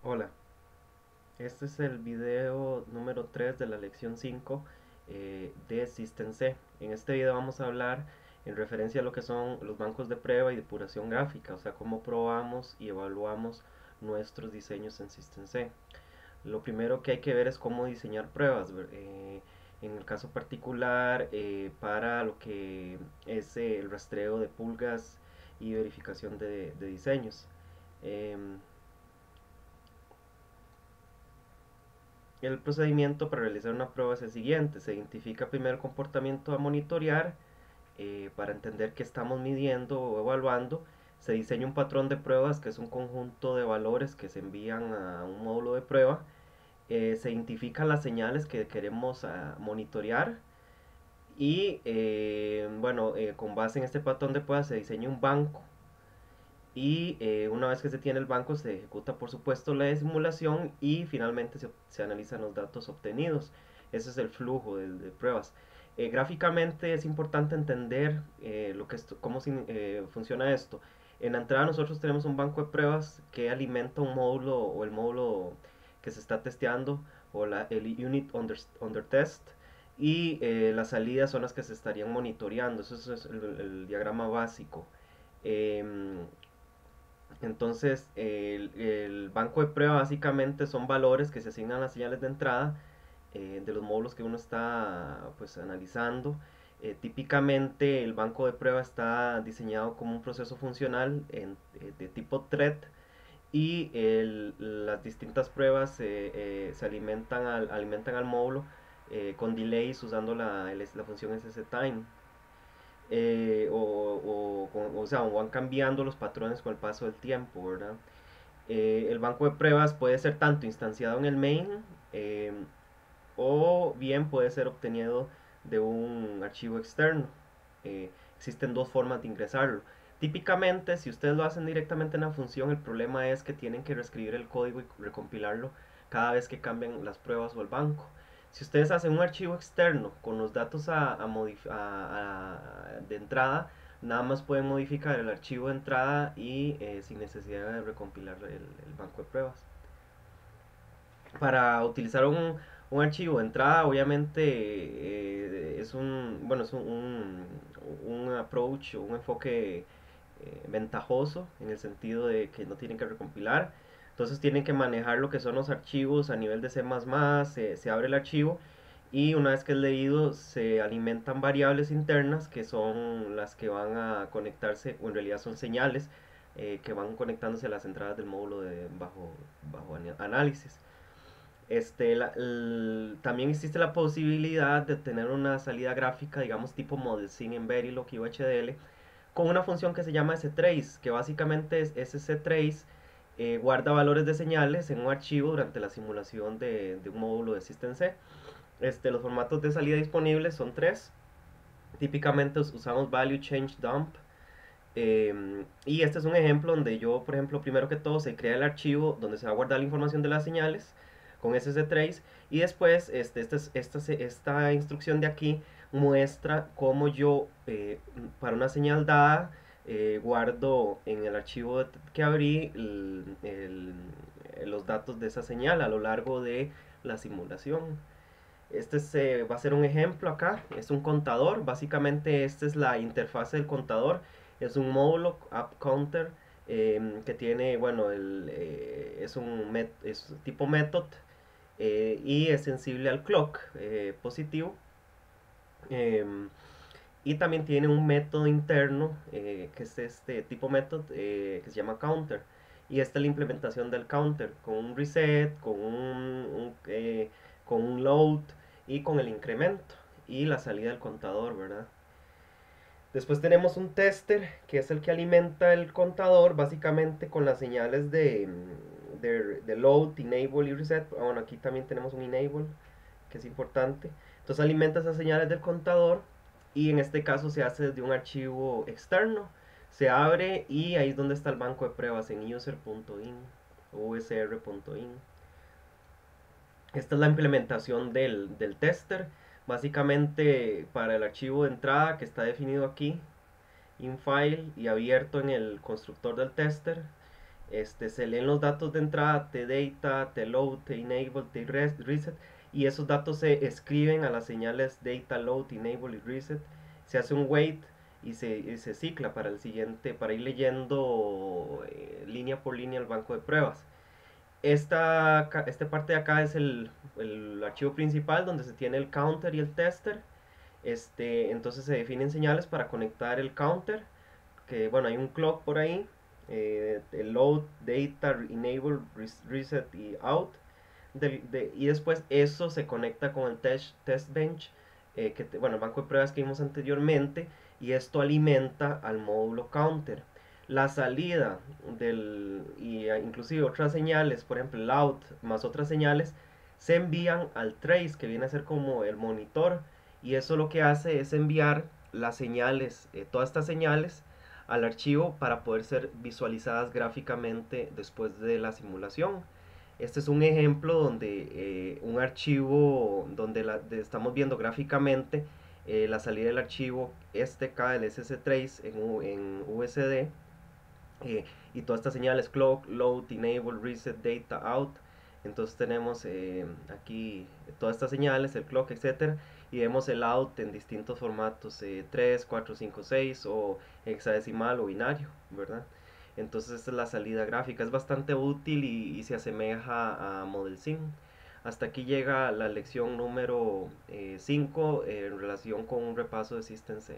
Hola, este es el video número 3 de la lección 5 de System C. En este video vamos a hablar en referencia a lo que son los bancos de prueba y depuración gráfica, o sea, cómo probamos y evaluamos nuestros diseños en System C. Lo primero que hay que ver es cómo diseñar pruebas. En el caso particular, para lo que es el rastreo de pulgas y verificación de diseños. Em, El procedimiento para realizar una prueba es el siguiente: se identifica primero el comportamiento a monitorear para entender qué estamos midiendo o evaluando. Se diseña un patrón de pruebas, que es un conjunto de valores que se envían a un módulo de prueba. Se identifican las señales que queremos monitorear y bueno, con base en este patrón de pruebas se diseña un banco y una vez que se tiene el banco se ejecuta por supuesto la simulación y finalmente se analizan los datos obtenidos. Ese es el flujo de pruebas. Gráficamente es importante entender cómo funciona esto. En la entrada nosotros tenemos un banco de pruebas que alimenta un módulo o el módulo que se está testeando o el unit under test, y las salidas son las que se estarían monitoreando. Eso es el diagrama básico. Em, entonces, el banco de prueba básicamente son valores que se asignan a las señales de entrada de los módulos que uno está pues analizando. Típicamente el banco de prueba está diseñado como un proceso funcional de tipo thread, y las distintas pruebas se alimentan al módulo con delays usando la función SSTime. O sea, van cambiando los patrones con el paso del tiempo, ¿verdad? El banco de pruebas puede ser tanto instanciado en el main, eh, o bien puede ser obtenido de un archivo externo. Existen dos formas de ingresarlo. Típicamente, si ustedes lo hacen directamente en la función, el problema es que tienen que reescribir el código y recompilarlo cada vez que cambian las pruebas o el banco. Si ustedes hacen un archivo externo con los datos de entrada, nada más pueden modificar el archivo de entrada y sin necesidad de recompilar el banco de pruebas. Para utilizar un archivo de entrada, obviamente es un approach o un enfoque ventajoso en el sentido de que no tienen que recompilar. Entonces tienen que manejar lo que son los archivos a nivel de C++. Se abre el archivo y una vez que es leído se alimentan variables internas que son las que van a conectarse, o en realidad son señales que van conectándose a las entradas del módulo de bajo análisis. También existe la posibilidad de tener una salida gráfica, digamos tipo ModelSync en Verilog y UHDL, con una función que se llama strace, que básicamente es strace, guarda valores de señales en un archivo durante la simulación de un módulo de System C. Los formatos de salida disponibles son tres. Típicamente usamos value change dump. Y este es un ejemplo donde yo, por ejemplo, primero que todo se crea el archivo donde se va a guardar la información de las señales con sstrace, y después esta instrucción de aquí muestra cómo yo para una señal dada guardo en el archivo que abrí los datos de esa señal a lo largo de la simulación. Va a ser un ejemplo acá, es un contador. Básicamente esta es la interfase del contador. Es un módulo app counter que tiene, bueno, es tipo method, y es sensible al clock positivo. em, y también tiene un método interno que es este tipo method que se llama counter. Y esta es la implementación del counter con un reset, con un load y con el incremento y la salida del contador, ¿verdad? Después tenemos un tester que es el que alimenta el contador básicamente con las señales de load, enable y reset. Bueno, aquí también tenemos un enable que es importante. Entonces alimenta esas señales del contador y en este caso se hace desde un archivo externo. Se abre y ahí es donde está el banco de pruebas en user.in o usr.in. Esta es la implementación del tester. Básicamente para el archivo de entrada que está definido aquí, infile y abierto en el constructor del tester, Se leen los datos de entrada, tdata, tload, tenable, reset, y esos datos se escriben a las señales data load, enable y reset. Se hace un wait y se cicla para el siguiente, para ir leyendo línea por línea el banco de pruebas. Esta parte de acá es el archivo principal donde se tiene el counter y el tester. Entonces se definen señales para conectar el counter, que bueno, hay un clock por ahí, el load, data, enable, reset y out. Y después eso se conecta con el test bench, bueno, el banco de pruebas que vimos anteriormente, y esto alimenta al módulo counter. La salida inclusive otras señales, por ejemplo el out más otras señales, se envían al trace, que viene a ser como el monitor, y eso lo que hace es enviar las señales, todas estas señales, al archivo para poder ser visualizadas gráficamente después de la simulación. Este es un ejemplo donde un archivo donde estamos viendo gráficamente la salida del archivo STK, el SS3 en USD, y todas estas señales clock, load, enable, reset, data, out. Entonces tenemos aquí todas estas señales, el clock, etcétera, y vemos el out en distintos formatos, 3, 4, 5, 6 o hexadecimal o binario, ¿verdad? Entonces esta es la salida gráfica, es bastante útil y se asemeja a ModelSync. Hasta aquí llega la lección número 5 en relación con un repaso de System C.